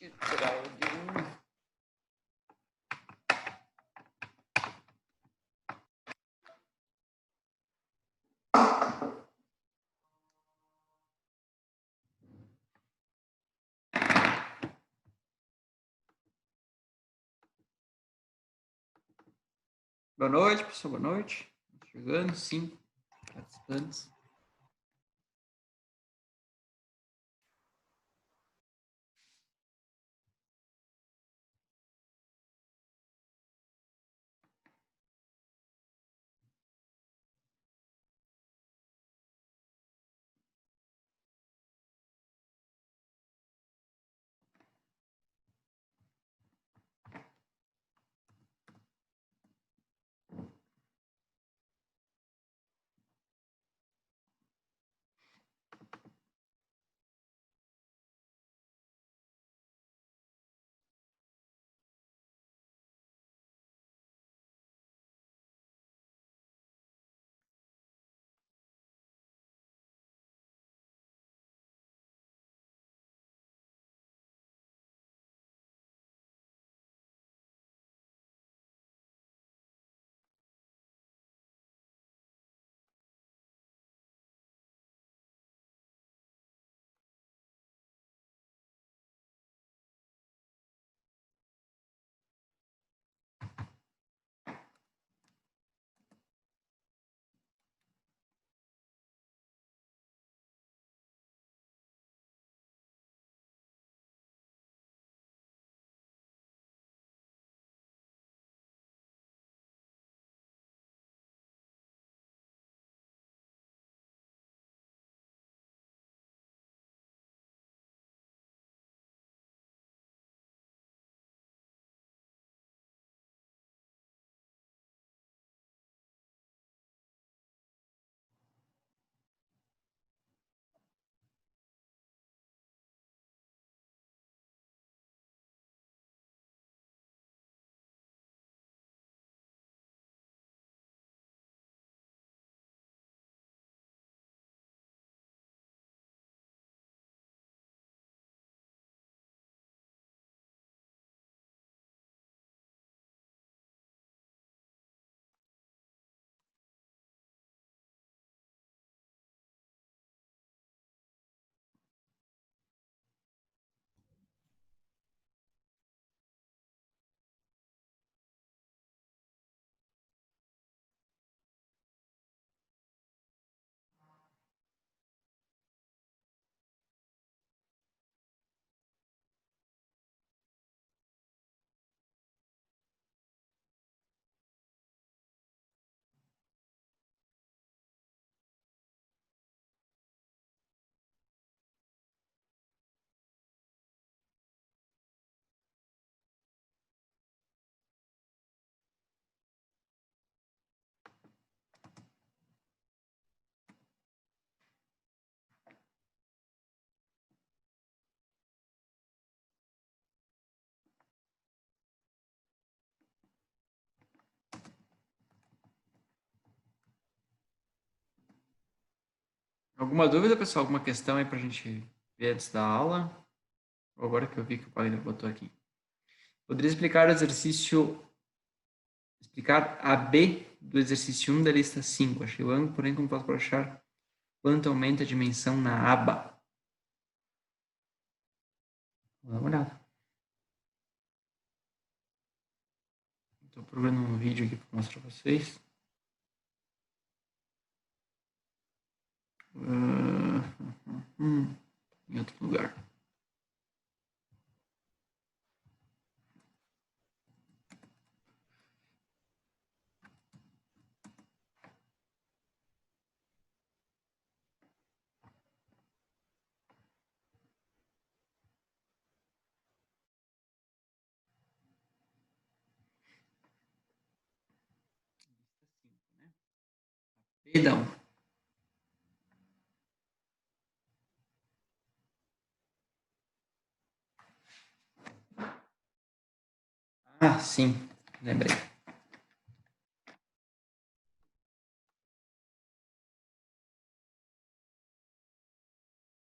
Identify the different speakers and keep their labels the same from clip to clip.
Speaker 1: Tirar o de um. Boa noite, pessoal. Boa noite. Chegando, 5 participantes. Alguma dúvida, pessoal? Alguma questão aí para a gente ver antes da aula? Agora que eu vi que o Paulo botou aqui. Poderia explicar o exercício, explicar a B do exercício 1 da lista 5. Achei o ângulo, porém, como posso achar quanto aumenta a dimensão na aba? Vamos dar uma olhada. Estou procurando um vídeo aqui para mostrar para vocês. Em outro lugar. Perdão. Ah, sim, lembrei.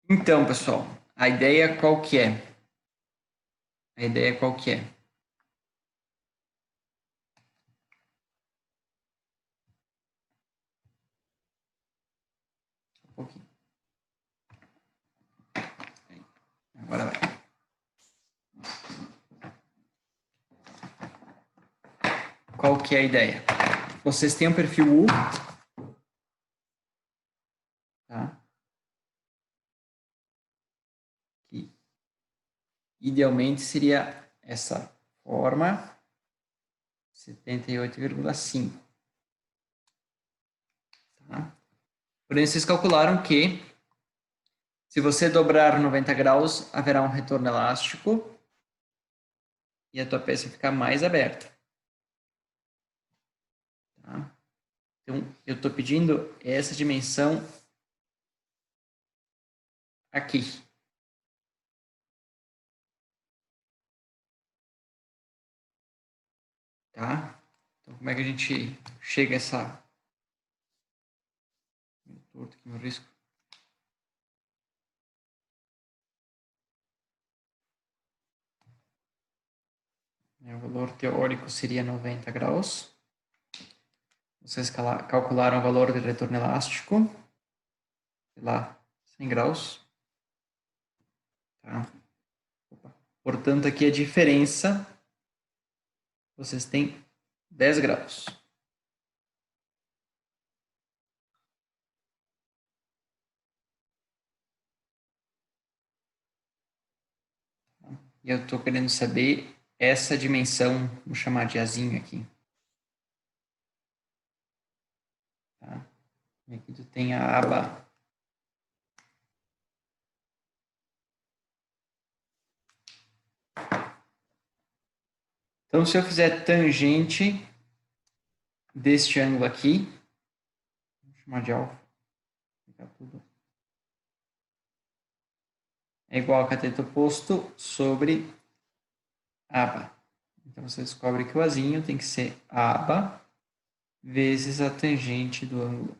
Speaker 1: Então, pessoal, a ideia qual que é? A ideia qual que é? Um pouquinho. Agora vai. Qual que é a ideia? Vocês têm um perfil U, tá? Que idealmente seria essa forma 78,5. Tá? Porém, vocês calcularam que se você dobrar 90 graus, haverá um retorno elástico e a tua peça ficar mais aberta. Tá? Então, eu estou pedindo essa dimensão aqui. Tá? Então, como é que a gente chega a essa... Torto aqui, meu risco. O valor teórico seria 90 graus. Vocês calcularam o valor de retorno elástico, sei lá, 100 graus. Tá? Portanto, aqui a diferença, vocês têm 10 graus. E eu estou querendo saber essa dimensão, vou chamar de Azinho aqui. Tá? E aqui tu tem a aba. Então, se eu fizer tangente deste ângulo aqui, vou chamar de alfa, é igual a cateto oposto sobre aba. Então, você descobre que o Azinho tem que ser aba vezes a tangente do ângulo.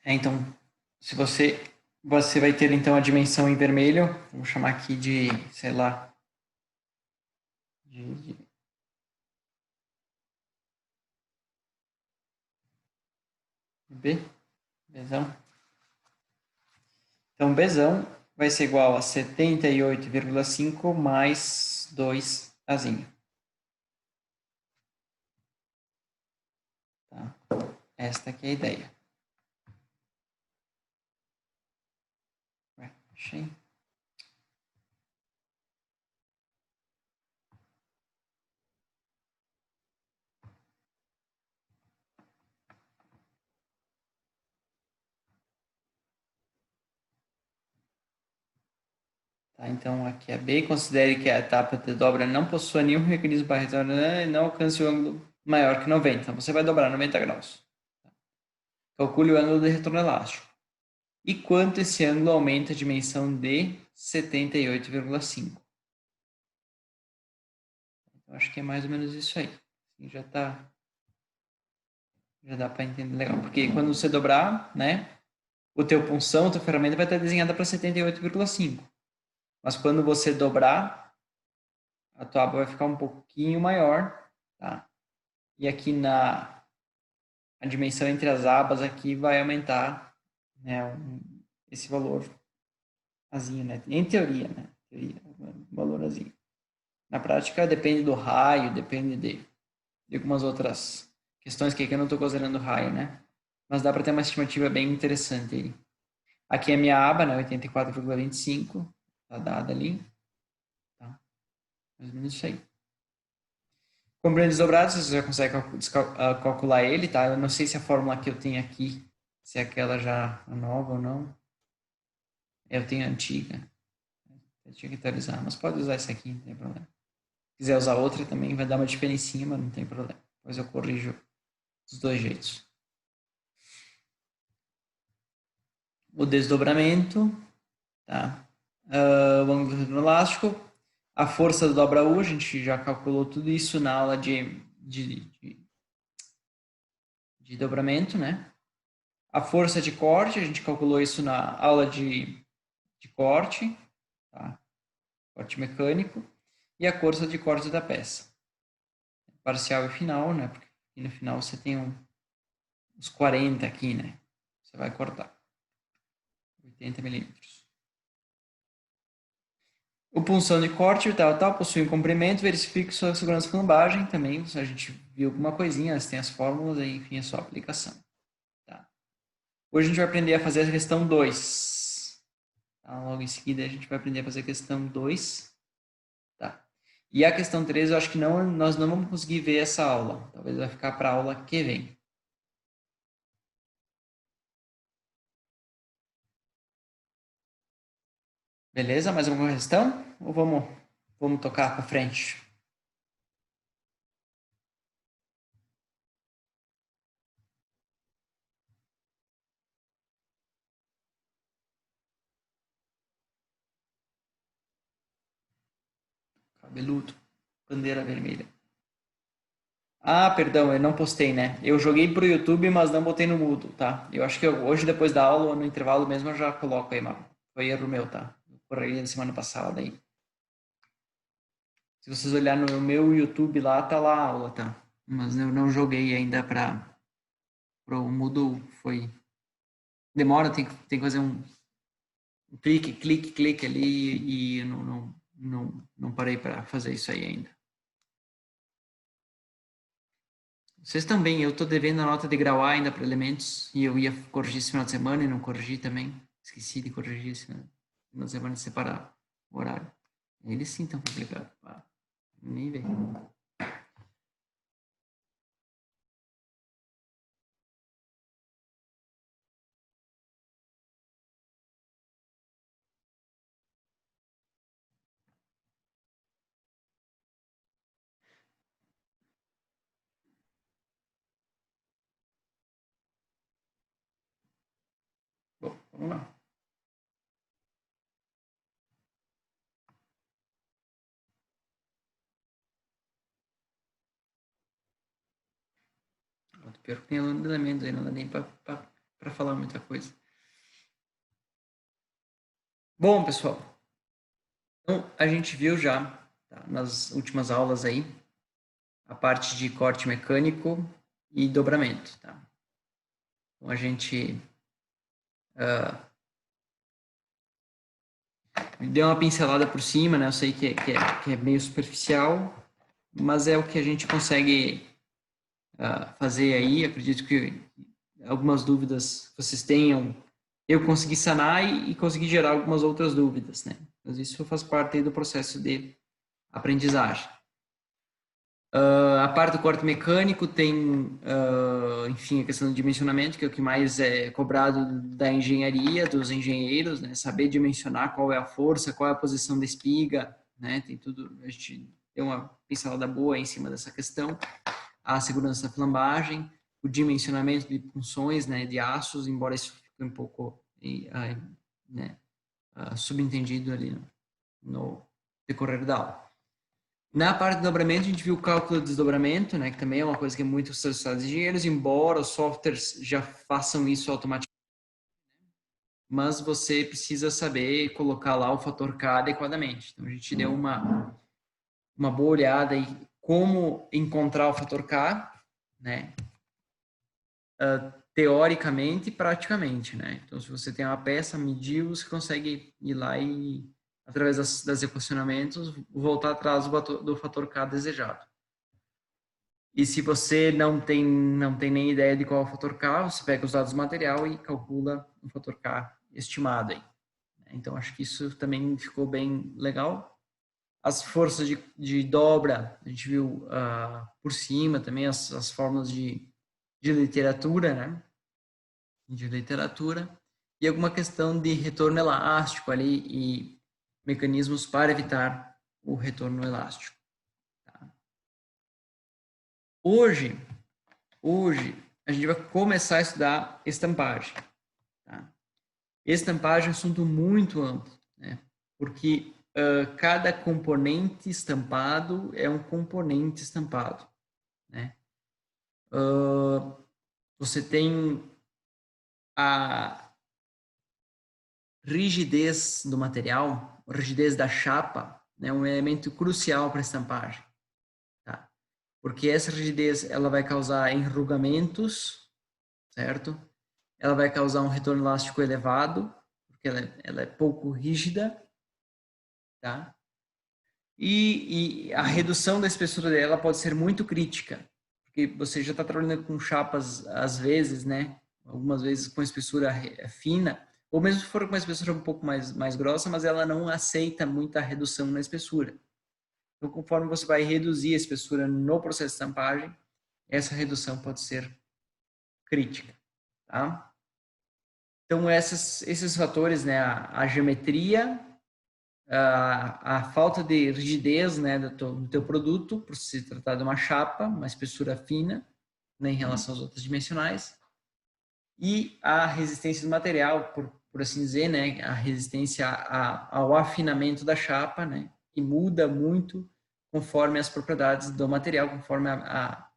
Speaker 1: Então, se você vai ter então a dimensão em vermelho, vamos chamar aqui de, sei lá, de B, Bzão. Então, Bzão vai ser igual a 78,5 mais 2 Azinho. Tá? Esta aqui é a ideia. Ué, achei. Tá, então, aqui é B. Considere que a etapa de dobra não possua nenhum mecanismo para retornar e não alcance o ângulo maior que 90. Então, você vai dobrar 90 graus. Calcule o ângulo de retorno elástico. E quanto esse ângulo aumenta a dimensão de 78,5. Então, acho que é mais ou menos isso aí. Assim, já dá para entender legal. Porque quando você dobrar, né, o teu punção, a tua ferramenta vai estar desenhada para 78,5. Mas quando você dobrar, a tua aba vai ficar um pouquinho maior, tá? E aqui a dimensão entre as abas aqui vai aumentar, né, esse valor azinho, né? Em teoria, né? Teoria, valor azinho. Na prática, depende do raio, depende de algumas outras questões que aqui eu não estou considerando raio, né? Mas dá para ter uma estimativa bem interessante aí. Aqui é a minha aba, né? 84,25. Está dada ali. Tá? Mais ou menos isso aí. Comprando desdobrado, você já consegue calcular ele, tá? Eu não sei se a fórmula que eu tenho aqui, se é aquela já nova ou não. Eu tenho a antiga. Eu tinha que atualizar, mas pode usar essa aqui, não tem problema. Se quiser usar outra também, vai dar uma diferencinha, mas não tem problema. Depois eu corrijo dos dois jeitos. O desdobramento, tá? O ângulo do elástico, a força do dobra U, a gente já calculou tudo isso na aula de dobramento, né? A força de corte, a gente calculou isso na aula de corte, tá? Corte mecânico, e a força de corte da peça. Parcial e final, né? Porque no final você tem uns 40 aqui, né? Você vai cortar. 80 milímetros. O punção de corte tal, possui um comprimento, verifique sua segurança de flambagem também. A gente viu alguma coisinha, tem as fórmulas, aí, enfim, é só aplicação. Tá? Hoje a gente vai aprender a fazer a questão 2. Tá? Logo em seguida a gente vai aprender a fazer a questão 2. Tá? E a questão 3 eu acho que nós não vamos conseguir ver essa aula. Talvez vai ficar para a aula que vem. Beleza? Mais alguma questão? Ou vamos tocar para frente? Cabeludo. Bandeira vermelha. Ah, perdão, eu não postei, né? Eu joguei pro YouTube, mas não botei no mudo, tá? Eu acho que hoje, depois da aula, ou no intervalo mesmo, eu já coloco aí, mano. Foi erro meu, tá? Correria da semana passada aí. Se vocês olharem no meu YouTube lá, tá lá a aula, tá? Mas eu não joguei ainda pro mudo, foi... Demora, tem que fazer um clique ali e eu não parei para fazer isso aí ainda. Vocês também, eu tô devendo a nota de grau A ainda para elementos e eu ia corrigir esse final de semana e não corrigi também. Esqueci de corrigir esse final de semana e separar o horário. Eles sim estão complicados. Nem vem. Bom, vamos lá. Pior que tem aluno de elementos aí, não dá nem para falar muita coisa. Bom, pessoal, então a gente viu já, tá, nas últimas aulas aí, a parte de corte mecânico e dobramento, tá? Então a gente deu uma pincelada por cima, né? Eu sei que é meio superficial, mas é o que a gente consegue fazer aí. Acredito que algumas dúvidas vocês tenham, eu consegui sanar e consegui gerar algumas outras dúvidas, né? Mas isso faz parte aí do processo de aprendizagem. A parte do corte mecânico tem, enfim, a questão do dimensionamento, que é o que mais é cobrado da engenharia, dos engenheiros, né? Saber dimensionar qual é a força, qual é a posição da espiga, né? Tem tudo, a gente deu uma pincelada boa em cima dessa questão. A segurança da flambagem, o dimensionamento de funções, né, de aços, embora isso fique um pouco né, subentendido ali no decorrer da aula. Na parte de dobramento, a gente viu o cálculo de desdobramento, né, que também é uma coisa que é muito solicitado de engenheiros, embora os softwares já façam isso automaticamente, mas você precisa saber colocar lá o fator K adequadamente. Então, a gente deu uma boa olhada em como encontrar o fator K, né, teoricamente e praticamente, né? Então, se você tem uma peça, mediu, você consegue ir lá e, através das equacionamentos, voltar atrás do fator K desejado. E se você não tem nem ideia de qual é o fator K, você pega os dados do material e calcula o fator K estimado aí. Então, acho que isso também ficou bem legal. As forças de dobra, a gente viu por cima também, as fórmulas de literatura, né? De literatura. E alguma questão de retorno elástico ali e mecanismos para evitar o retorno elástico. Tá? Hoje, a gente vai começar a estudar estampagem. Tá? Estampagem é um assunto muito amplo, né? Porque cada componente estampado é um componente estampado, né? Você tem a rigidez do material, a rigidez da chapa, né, é um elemento crucial para a estampagem, tá? Porque essa rigidez ela vai causar enrugamentos, certo? Ela vai causar um retorno elástico elevado, porque ela é pouco rígida, tá? E a redução da espessura dela pode ser muito crítica, porque você já está trabalhando com chapas, às vezes, né? Algumas vezes com espessura fina, ou mesmo se for com uma espessura um pouco mais grossa, mas ela não aceita muita redução na espessura. Então, conforme você vai reduzir a espessura no processo de estampagem, essa redução pode ser crítica, tá? Então, esses fatores, né? A geometria, a falta de rigidez, né, do teu produto, por se tratar de uma chapa, uma espessura fina, né, em relação às outras dimensionais, e a resistência do material, por assim dizer, né, a resistência ao afinamento da chapa, né, que muda muito conforme as propriedades do material, conforme a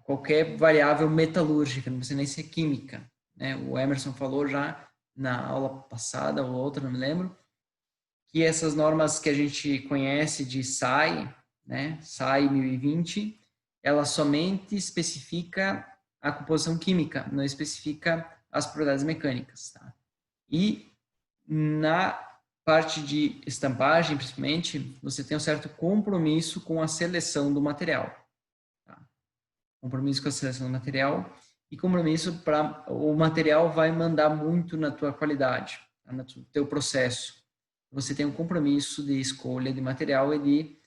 Speaker 1: qualquer variável metalúrgica, não precisa nem ser química, né? O Emerson falou já na aula passada ou outra, não me lembro, que essas normas que a gente conhece de SAI, né, SAI 1020, ela somente especifica a composição química, não especifica as propriedades mecânicas, tá? E na parte de estampagem, principalmente, você tem um certo compromisso com a seleção do material, tá? Compromisso com a seleção do material e compromisso para o material vai mandar muito na tua qualidade, tá? No teu processo. Você tem um compromisso de escolha de material e de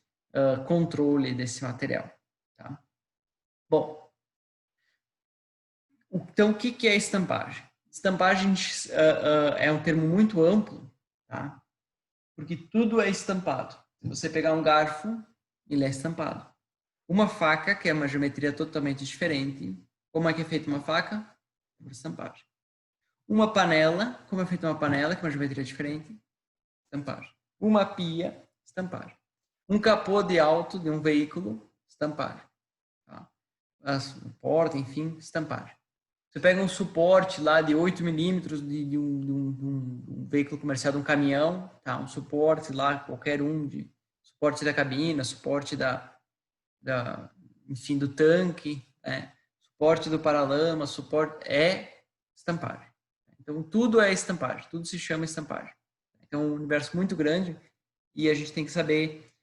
Speaker 1: controle desse material, tá? Bom, então o que é estampagem? Estampagem é um termo muito amplo, tá? Porque tudo é estampado. Se você pegar um garfo, ele é estampado. Uma faca, que é uma geometria totalmente diferente. Como é que é feita uma faca? Por estampagem. Uma panela, como é feita uma panela, que é uma geometria diferente? Estampagem. Uma pia, estampagem. Um capô de auto de um veículo, estampagem. Tá? A porta, enfim, estampagem. Você pega um suporte lá de 8 milímetros de um veículo comercial, de um caminhão, tá? Um suporte lá, qualquer um, de suporte da cabina, suporte enfim, do tanque, né? Suporte do paralama, suporte é estampagem. Então, tudo é estampagem, tudo se chama estampagem. Então, é um universo muito grande e a gente tem que saber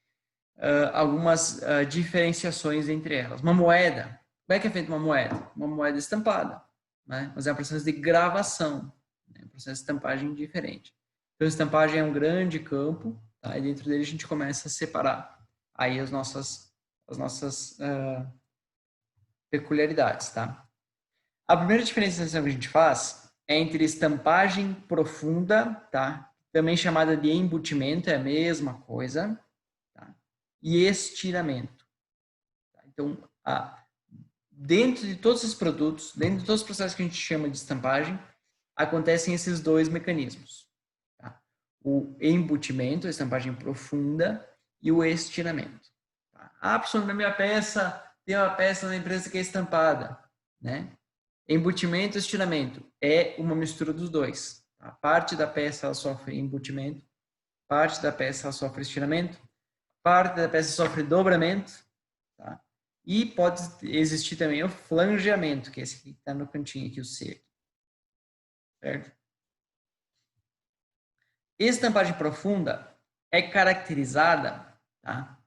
Speaker 1: algumas diferenciações entre elas. Uma moeda, como é que é feita uma moeda? Uma moeda estampada, né? Mas é um processo de gravação, né? Um processo de estampagem diferente. Então, estampagem é um grande campo, tá? E dentro dele a gente começa a separar aí as nossas peculiaridades, tá? A primeira diferenciação que a gente faz é entre estampagem profunda, tá? Também chamada de embutimento, é a mesma coisa, tá? E estiramento. Tá? Então, dentro de todos esses produtos, dentro de todos os processos que a gente chama de estampagem, acontecem esses dois mecanismos. Tá? O embutimento, a estampagem profunda, e o estiramento. Tá? Ah, professor, na minha peça, tem uma peça na empresa que é estampada, né? Embutimento e estiramento é uma mistura dos dois. A parte da peça ela sofre embutimento, parte da peça ela sofre estiramento, parte da peça sofre dobramento, tá? E pode existir também o flangeamento, que é esse que está no cantinho aqui, o C. Certo? Estampagem profunda é caracterizada, tá,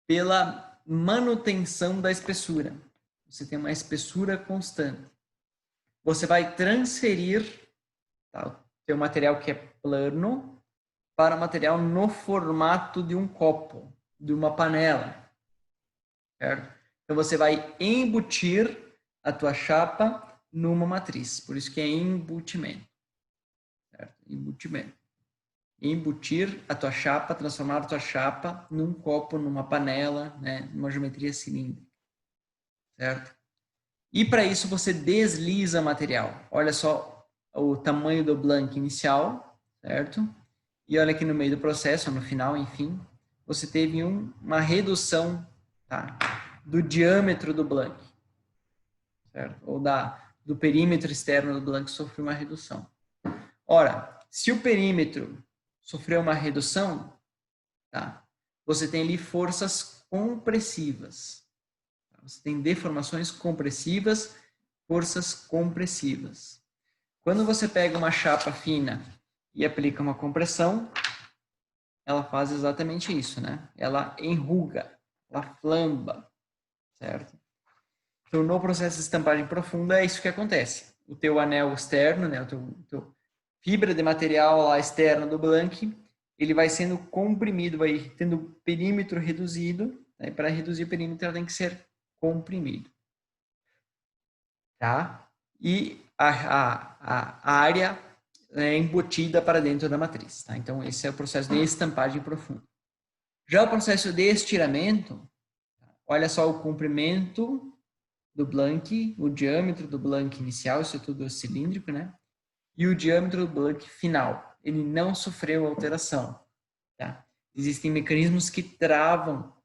Speaker 1: pela manutenção da espessura. Você tem uma espessura constante. Você vai transferir, tá, o teu material que é plano para material no formato de um copo, de uma panela, certo? Então você vai embutir a tua chapa numa matriz, por isso que é embutimento, certo? Embutimento. Embutir a tua chapa, transformar a tua chapa num copo, numa panela, né, numa geometria cilíndrica, certo? E para isso você desliza material. Olha só o tamanho do blank inicial, certo? E olha aqui no meio do processo, no final, enfim, você teve uma redução, tá, do diâmetro do blank, certo? Ou do perímetro externo do blank sofreu uma redução. Ora, se o perímetro sofreu uma redução, tá? Você tem ali forças compressivas. Você tem deformações compressivas, forças compressivas. Quando você pega uma chapa fina e aplica uma compressão, ela faz exatamente isso, né? Ela enruga, ela flamba, certo? Então, no processo de estampagem profunda, é isso que acontece. O teu anel externo, né? O teu fibra de material lá externo do blank, ele vai sendo comprimido, vai tendo o perímetro reduzido. Né? Para reduzir o perímetro, ela tem que ser comprimido. Tá? E a área é embutida para dentro da matriz. Tá? Então, esse é o processo de estampagem profunda. Já o processo de estiramento, olha só o comprimento do blank, o diâmetro do blank inicial, isso é tudo cilíndrico, né? E o diâmetro do blank final. Ele não sofreu alteração. Tá? Existem mecanismos que travam,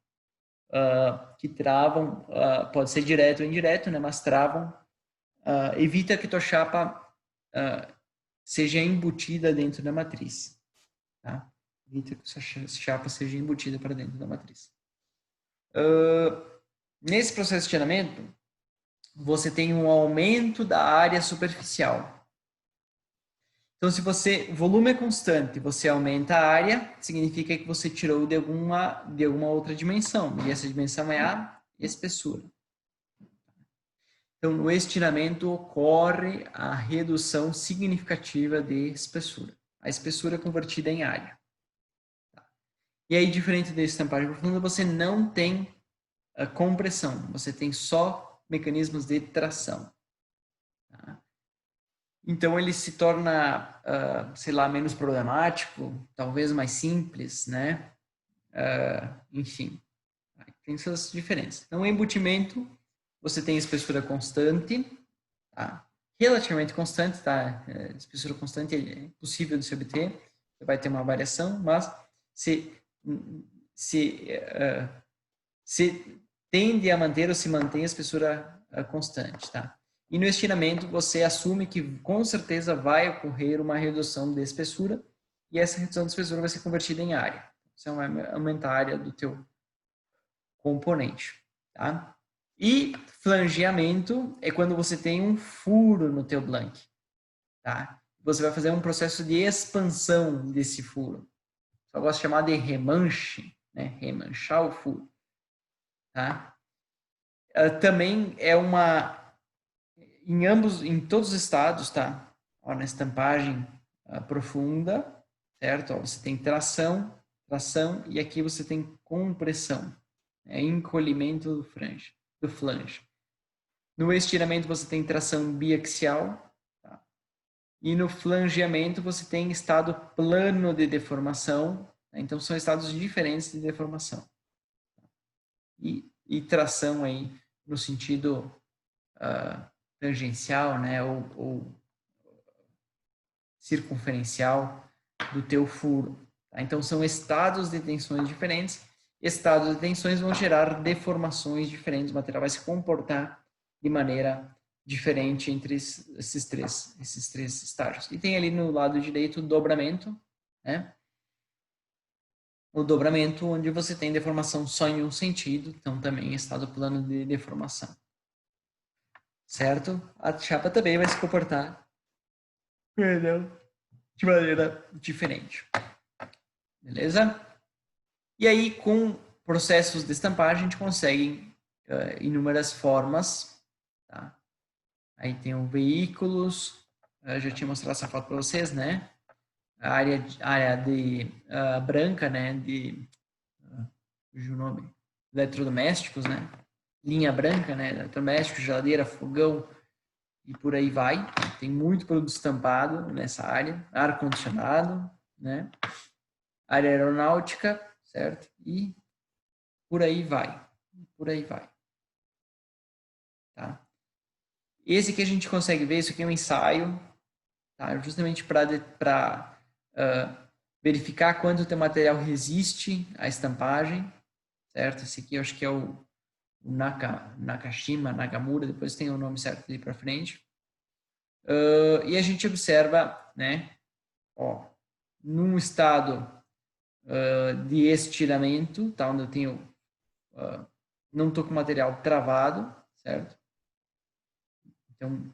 Speaker 1: pode ser direto ou indireto, né? Mas travam, evita que tua chapa seja embutida dentro da matriz. Tá? Evita que sua chapa seja embutida para dentro da matriz. Nesse processo de estiramento, você tem um aumento da área superficial. Então, se você, volume é constante, você aumenta a área, significa que você tirou de alguma outra dimensão, e essa dimensão é a espessura. Então, no estiramento ocorre a redução significativa de espessura. A espessura é convertida em área. E aí, diferente da estampagem profunda, você não tem compressão, você tem só mecanismos de tração. Tá? Então, ele se torna, sei lá, menos problemático, talvez mais simples, né? Enfim, tem essas diferenças. Então, o embutimento, você tem espessura constante, tá? Relativamente constante, tá? Espessura constante é impossível de se obter, você vai ter uma variação, mas se tende a manter ou se mantém a espessura constante, tá? E no estiramento, você assume que com certeza vai ocorrer uma redução de espessura e essa redução de espessura vai ser convertida em área. Você vai aumentar a área do teu componente, tá? E flangeamento é quando você tem um furo no teu blank, tá? Você vai fazer um processo de expansão desse furo. Eu gosto de chamar de remanche, né? Remanchar o furo, tá? Também é em todos os estados, tá? Ó, na estampagem profunda, certo? Ó, você tem tração, e aqui você tem compressão, encolhimento do flange. No estiramento você tem tração biaxial, tá? E no flangeamento você tem estado plano de deformação, né? Então são estados diferentes de deformação. E tração aí no sentido tangencial, né, ou circunferencial do teu furo. Tá? Então, são estados de tensões diferentes. Estados de tensões vão gerar deformações diferentes. O material vai se comportar de maneira diferente entre esses três estágios. E tem ali no lado direito o dobramento, né? O dobramento onde você tem deformação só em um sentido, então também estado plano de deformação. Certo? A chapa também vai se comportar de maneira diferente. Beleza? E aí, com processos de estampagem, a gente consegue inúmeras formas. Tá? Aí tem o veículos, eu já tinha mostrado essa foto para vocês, né? A área de branca, né? O nome? Eletrodomésticos, né? Linha branca, né? Eletrodomésticos, geladeira, fogão, e por aí vai. Tem muito produto estampado nessa área. Ar-condicionado, né? Área aeronáutica, certo? E por aí vai. Por aí vai. Tá? Esse que a gente consegue ver, isso aqui é um ensaio, tá? Justamente para verificar quanto o teu material resiste à estampagem, certo? Esse aqui eu acho que é o Nakashima, Nagamura, depois tem o nome certo ali para frente. E a gente observa, né, ó, num estado de estiramento, tá, onde eu tenho, não estou com o material travado, certo? Então,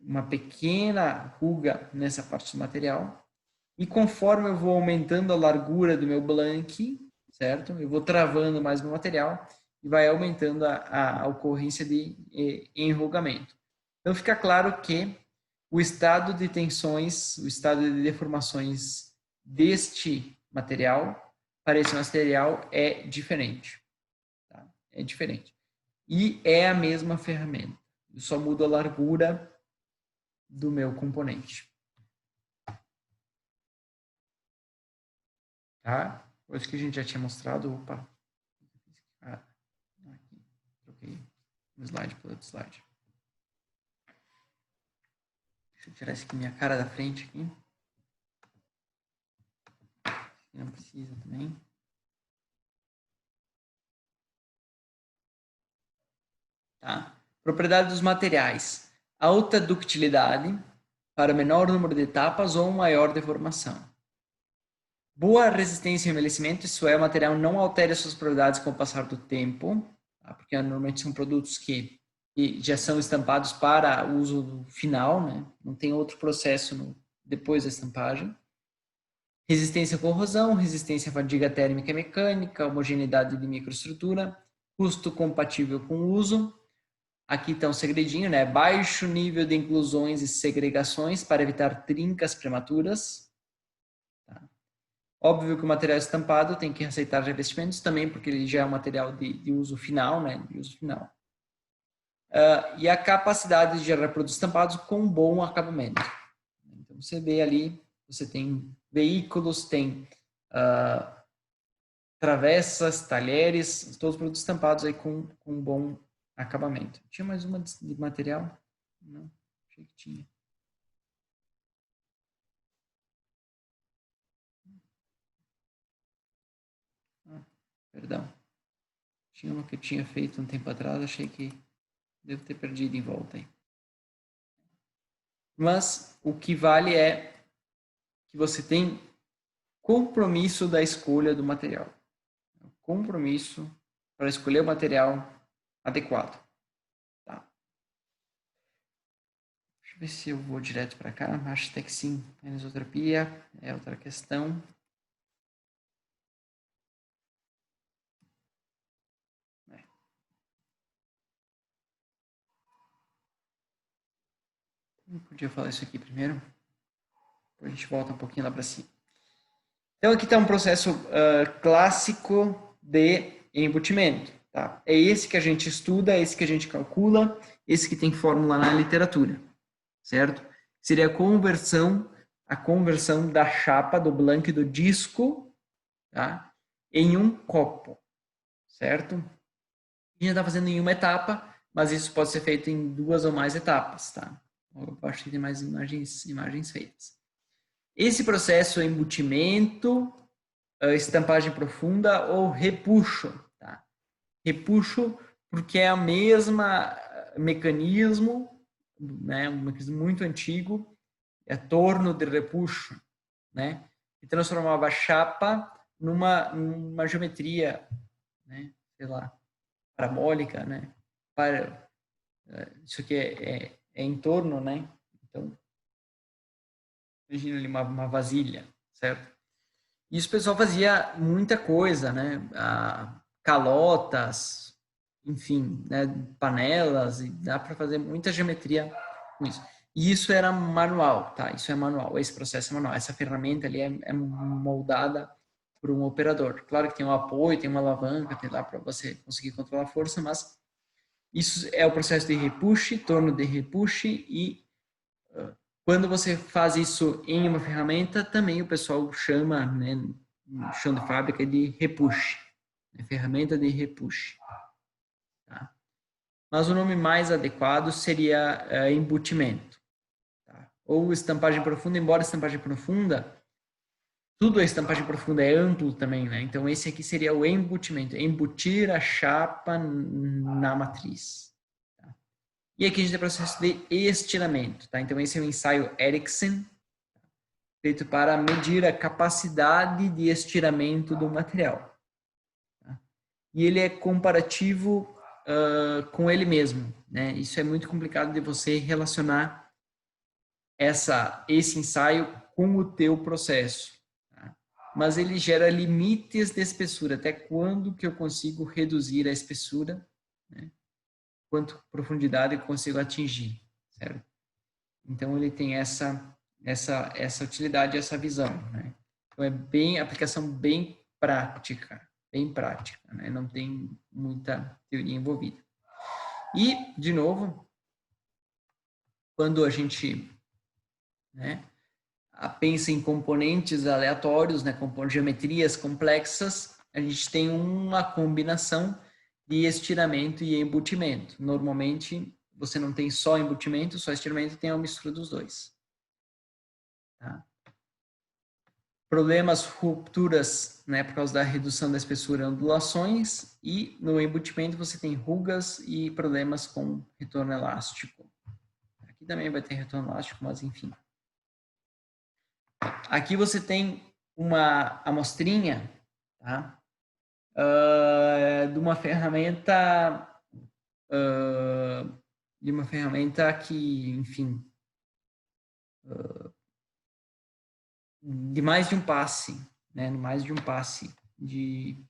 Speaker 1: uma pequena ruga nessa parte do material. E conforme eu vou aumentando a largura do meu blank, certo? Eu vou travando mais meu material e vai aumentando a ocorrência de enrugamento. Então, fica claro que o estado de tensões, o estado de deformações deste material para esse material é diferente. Tá? É diferente. E é a mesma ferramenta. Eu só mudo a largura do meu componente. Tá? Coisa que a gente já tinha mostrado. Opa. Aqui. Troquei um slide pelo outro slide. Deixa eu tirar esse aqui, minha cara da frente aqui. Não precisa também. Tá? Propriedade dos materiais. Alta ductilidade para menor número de etapas ou maior deformação. Boa resistência e envelhecimento, isso é, o material não altera suas propriedades com o passar do tempo, tá? Porque normalmente são produtos que já são estampados para uso final, né? Não tem outro processo depois da estampagem. Resistência à corrosão, resistência à fadiga térmica e mecânica, homogeneidade de microestrutura, custo compatível com o uso. Aqui está um segredinho, né? Baixo nível de inclusões e segregações para evitar trincas prematuras. Tá? Óbvio que o material estampado tem que aceitar revestimentos também, porque ele já é um material de uso final, né? De uso final. E a capacidade de gerar produtos estampados com bom acabamento. Então, você vê ali, você tem veículos, tem travessas, talheres, todos os produtos estampados aí com bom acabamento. Tinha mais uma de material? Não, achei que tinha. Perdão. Tinha uma que eu tinha feito um tempo atrás, achei que devo ter perdido em volta aí. Mas o que vale é que você tem compromisso da escolha do material. Compromisso para escolher o material adequado. Tá. Deixa eu ver se eu vou direto para cá. Acho até que sim. Anisotropia é outra questão. Eu podia falar isso aqui primeiro. Depois a gente volta um pouquinho lá para cima. Então, aqui está um processo clássico de embutimento. Tá? É esse que a gente estuda, é esse que a gente calcula, esse que tem fórmula na literatura. Certo? Seria a conversão da chapa, do blank, do disco, tá? Em um copo. Certo? A gente está fazendo em uma etapa, mas isso pode ser feito em 2 ou mais etapas. Tá? Eu acho que tem mais imagens feitas. Esse processo é embutimento, estampagem profunda ou repuxo. Tá? Repuxo porque é o mesmo mecanismo, né? Um mecanismo muito antigo, é torno de repuxo, né? Que transformava a chapa numa geometria, né? Sei lá, parabólica, né? Isso aqui é em torno, né? Então, imagina ali uma vasilha, certo? Isso o pessoal fazia muita coisa, né? Calotas, enfim, né? Panelas, e dá para fazer muita geometria com isso. E isso era manual, tá? Isso é manual, esse processo é manual. Essa ferramenta ali é moldada por um operador. Claro que tem um apoio, tem uma alavanca, tem lá para você conseguir controlar a força, mas isso é o processo de repuxe, torno de repuxe e quando você faz isso em uma ferramenta, também o pessoal chama, né, no chão de fábrica, de repuxe, né, ferramenta de repuxe. Tá? Mas o nome mais adequado seria embutimento. Tá? Ou estampagem profunda, embora estampagem profunda, tudo a estampagem profunda é amplo também, né? Então esse aqui seria o embutimento, embutir a chapa na matriz. Tá? E aqui a gente tem o processo de estiramento, tá? Então, esse é o ensaio Erickson, feito para medir a capacidade de estiramento do material. Tá? E ele é comparativo com ele mesmo, né? Isso é muito complicado de você relacionar esse ensaio com o teu processo. Tá? Mas ele gera limites de espessura, até quando que eu consigo reduzir a espessura, né? Quanto profundidade eu consigo atingir, certo? Então ele tem essa utilidade, essa visão, né? Então é bem aplicação bem prática, né? Não tem muita teoria envolvida. E de novo, quando a gente, né, pensa em componentes aleatórios, né, geometrias complexas, a gente tem uma combinação de estiramento e embutimento. Normalmente você não tem só embutimento, só estiramento, tem uma mistura dos dois. Tá? Problemas, rupturas, né, por causa da redução da espessura, ondulações, e no embutimento você tem rugas e problemas com retorno elástico. Aqui também vai ter retorno elástico, mas enfim. Aqui você tem uma amostrinha, tá? De uma ferramenta que, enfim, de mais de um passe, né? Mais de um passe de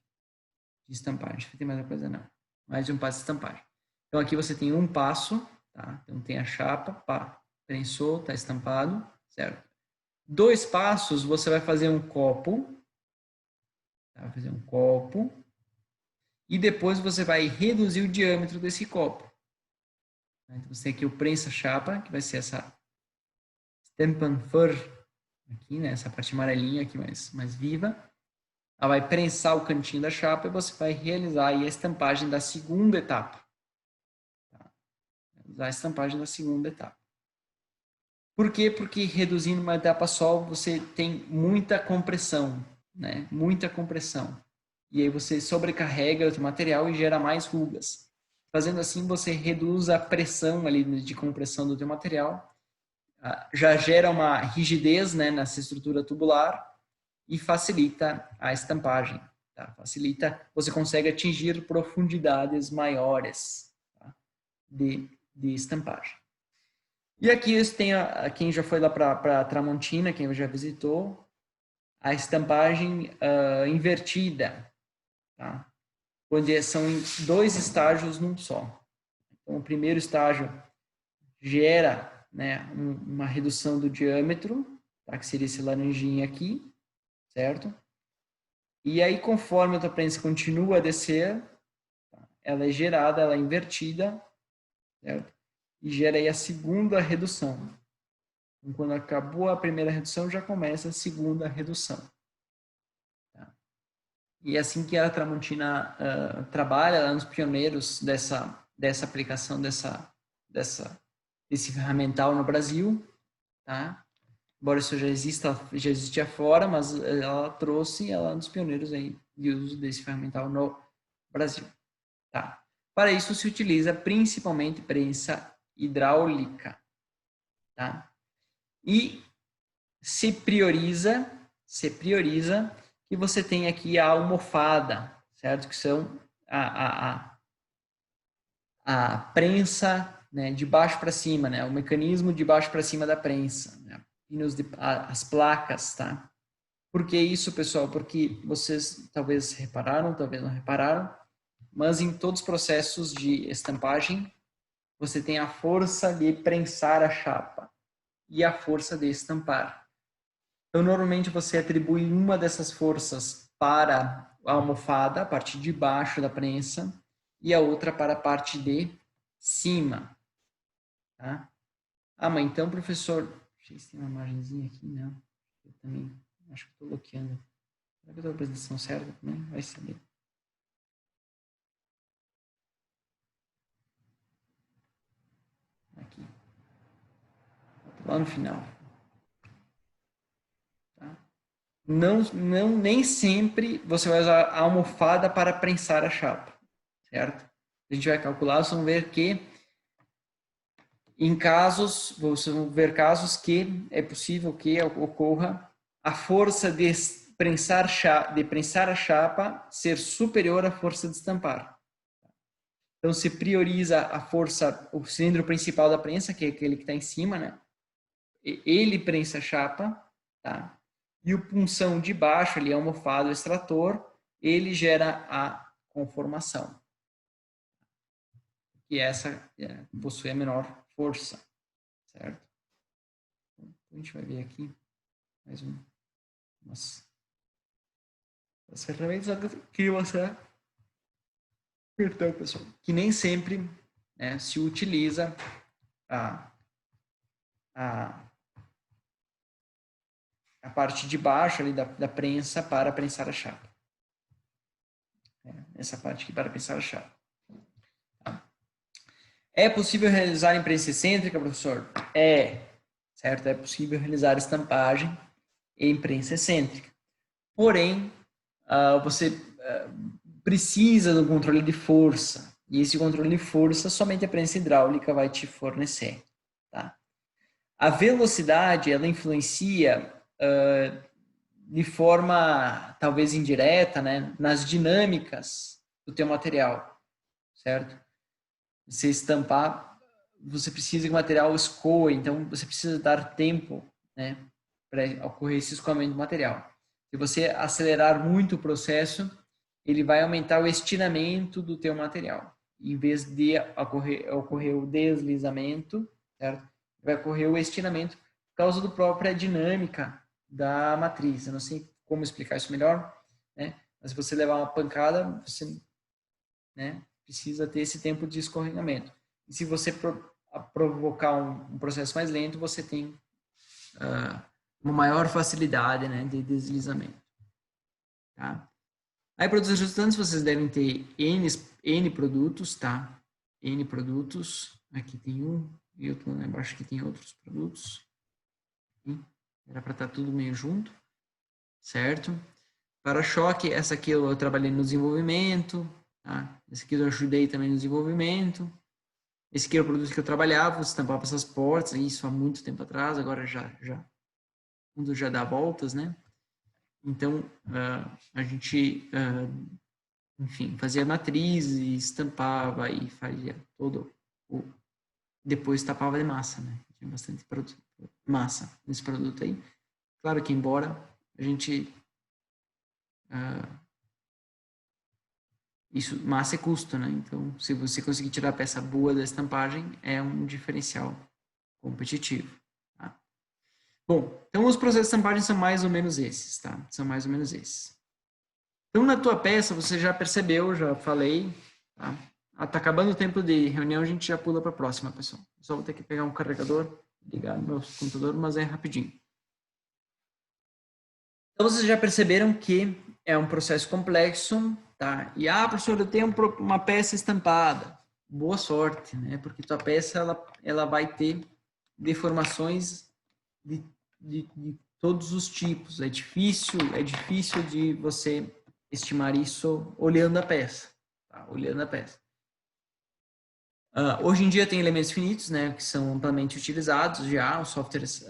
Speaker 1: estampagem. Acho que tem mais uma coisa, não. Mais de um passe de estampagem. Então, aqui você tem um passo, tá? Então, tem a chapa, pá, prensou, tá estampado, certo? 2 passos, você vai fazer um copo, tá? Vai fazer um copo, e depois você vai reduzir o diâmetro desse copo. Então, você tem aqui o prensa-chapa, que vai ser essa Stampenför, aqui, né? Essa parte amarelinha aqui mais viva. Ela vai prensar o cantinho da chapa e você vai realizar aí a estampagem da segunda etapa. Tá? A estampagem da segunda etapa. Por quê? Porque reduzindo uma etapa só, você tem muita compressão, né? Muita compressão. E aí você sobrecarrega o teu material e gera mais rugas. Fazendo assim, você reduz a pressão ali de compressão do teu material, já gera uma rigidez, né, nessa estrutura tubular e facilita a estampagem. Tá? Facilita, você consegue atingir profundidades maiores, tá? de estampagem. E aqui tem quem já foi lá para Tramontina, quem já visitou, a estampagem invertida, tá? Onde são 2 estágios num só. Então, o primeiro estágio gera, né, uma redução do diâmetro, tá? Que seria esse laranjinha aqui, certo? E aí, conforme a tua prensa continua a descer, ela é gerada, ela é invertida, certo? E gera aí a segunda redução. Então, quando acabou a primeira redução, já começa a segunda redução. Tá? E é assim que a Tramontina trabalha, ela é um dos pioneiros dessa aplicação desse ferramental no Brasil, tá? Embora isso já existia fora, mas ela trouxe, ela é um dos pioneiros aí de uso desse ferramental no Brasil. Tá? Para isso se utiliza principalmente prensa hidráulica, tá? E se prioriza que você tem aqui a almofada, certo? Que são a prensa, né, de baixo para cima, né? O mecanismo de baixo para cima da prensa, né? As placas, tá? Por que isso, pessoal? Porque vocês talvez repararam, talvez não repararam, mas em todos os processos de estampagem, você tem a força de prensar a chapa e a força de estampar. Então, normalmente você atribui uma dessas forças para a almofada, a parte de baixo da prensa, e a outra para a parte de cima. Tá? Ah, mas então, professor, deixa eu ver se tem uma margenzinha aqui, não. Eu também acho que estou bloqueando. Será que eu estou a apresentação certa também? Vai saber. Aqui. Lá no final. Tá? Nem sempre você vai usar a almofada para prensar a chapa, certo? A gente vai calcular, vocês vão ver que em casos, vocês vão ver casos que é possível que ocorra a força de prensar a chapa ser superior à força de estampar. Então, se prioriza a força, o cilindro principal da prensa, que é aquele que está em cima, né? Ele prensa a chapa, tá? E o punção de baixo, ali, almofado, extrator, ele gera a conformação. E essa possui a menor força, certo? Então, a gente vai ver aqui mais umas ferramentas que você... Perdão, pessoal. Que nem sempre, né, se utiliza a parte de baixo ali da prensa para prensar a chapa. Essa parte aqui para prensar a chapa. Tá? É possível realizar em prensa excêntrica, professor? Certo? É possível realizar estampagem em prensa excêntrica. Porém, você precisa do controle de força. E esse controle de força somente a prensa hidráulica vai te fornecer. Tá? A velocidade, ela influencia de forma talvez indireta, né, nas dinâmicas do teu material, certo? Você estampar, você precisa que o material escoe, então você precisa dar tempo, né, para ocorrer esse escoamento do material. Se você acelerar muito o processo, ele vai aumentar o estiramento do teu material. Em vez de ocorrer o deslizamento, certo? Vai ocorrer o estiramento por causa da própria dinâmica da matriz. Eu não sei como explicar isso melhor, né? Mas se você levar uma pancada, você, né, precisa ter esse tempo de escorregamento. E se você provocar um processo mais lento, você tem uma maior facilidade, né, de deslizamento. Tá? Aí, produtos resultantes, vocês devem ter N produtos, tá? N produtos. Aqui tem um, e outro lá embaixo aqui tem outros produtos. Era para estar tudo meio junto, certo? Para-choque, essa aqui eu trabalhei no desenvolvimento, tá? Esse aqui eu ajudei também no desenvolvimento. Esse aqui é o produto que eu trabalhava, estampava essas portas, isso há muito tempo atrás, agora quando já dá voltas, né? Então, a gente, enfim, fazia matriz e estampava e fazia todo depois tapava de massa, né? Tinha bastante massa nesse produto aí. Claro que embora a gente... massa é custo, né? Então, se você conseguir tirar a peça boa da estampagem, é um diferencial competitivo. Tá? Bom, então os processos de estampagem são mais ou menos esses, tá? São mais ou menos esses. Então, na tua peça, você já percebeu, já falei, tá? Tá acabando o tempo de reunião, a gente já pula para a próxima, pessoal. Só vou ter que pegar um carregador, ligar no meu computador, mas é rapidinho. Então, vocês já perceberam que é um processo complexo, tá? E, professor, eu tenho uma peça estampada. Boa sorte, né? Porque tua peça, ela vai ter deformações de todos os tipos. É difícil de você estimar isso olhando a peça, tá? Olhando a peça. Hoje em dia tem elementos finitos, né? Que são amplamente utilizados já, os softwares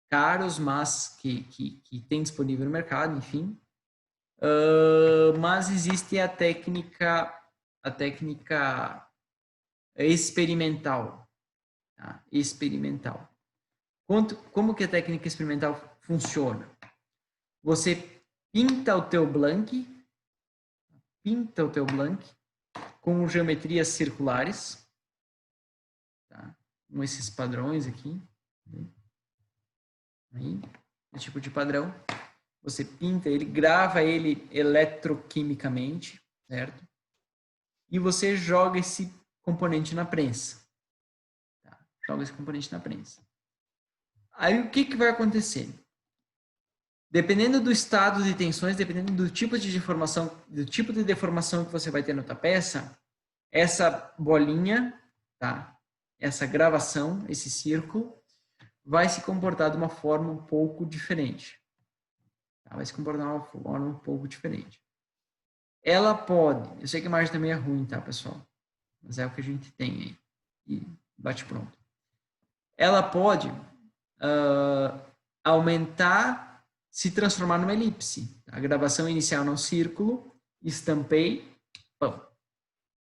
Speaker 1: caros, mas que tem disponível no mercado, enfim. Mas existe a técnica experimental. Tá? Experimental. Como que a técnica experimental funciona? Você pinta o teu blank com geometrias circulares, tá? Com esses padrões aqui. Aí, esse tipo de padrão. Você pinta ele, grava ele eletroquimicamente, certo? E você joga esse componente na prensa. Tá? Joga esse componente na prensa. Aí o que vai acontecer? Dependendo do estado de tensões, dependendo do tipo de deformação que você vai ter na tua peça, essa bolinha, tá? Essa gravação, esse círculo, vai se comportar de uma forma um pouco diferente. Tá? Vai se comportar de uma forma um pouco diferente. Ela pode... Eu sei que a imagem também é ruim, tá, pessoal? Mas é o que a gente tem aí. E bate pronto. ela pode aumentar, se transformar numa elipse. A gravação inicial no círculo, estampei,